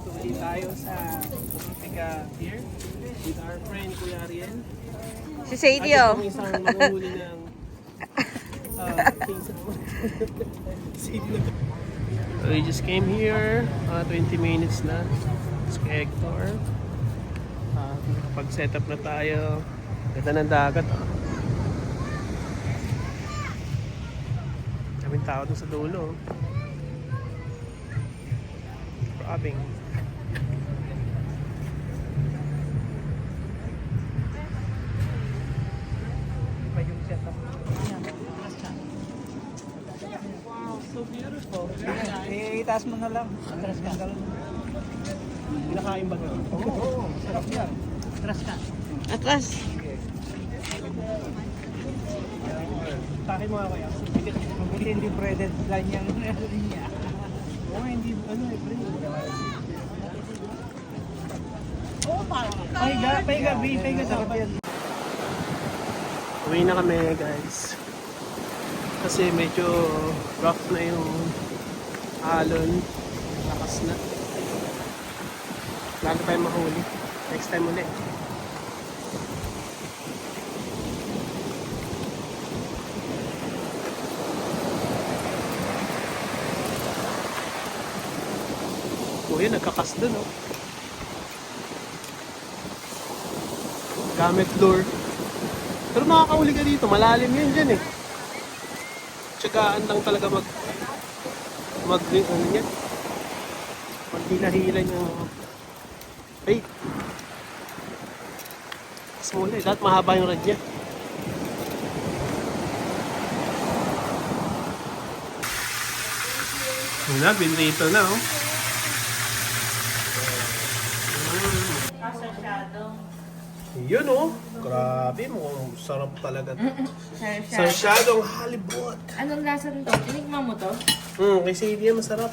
Nandito ulit tayo sa Pacifica Pier with our friend Kuya Ariel. Si Sadie, At oh. itong isang manguhuli ng Sadie. We just came here, 20 minutes na. It's kay Hector. Pag-set up na tayo. Ganda ng dagat, oh. Daming tao dun sa dulo, oh. Grabe. Iba yung setup. Wow, so beautiful. Very nice. Itaas mo na lang. Atras ka. Pinakain ba ito? Oo, sarap yan. Atras ka. Atras. Takin mo nga kaya. Mabuti hindi breaded line yung niya. Oo, hindi pre. Pahiga dapat. Uwi na kami, guys. Kasi medyo rough na yung alon. Lakas na. Lalo tayo mahuli. Next time ulit. Kuya, nagkakas dun, oh. Gamit lure. Pero makakahuli ka dito. Malalim yun dyan, eh. Tsagaan lang talaga maghila-hila yung bait. Mas mula, eh. Dapat mahaba yung rad niya. Yun na, binrito na, oh. Yun, oh. Grabe, mukhang sarap talaga. Sarsyadong halibut. Anong lasa nito? Tinikman mo to? Kay Sadie masarap.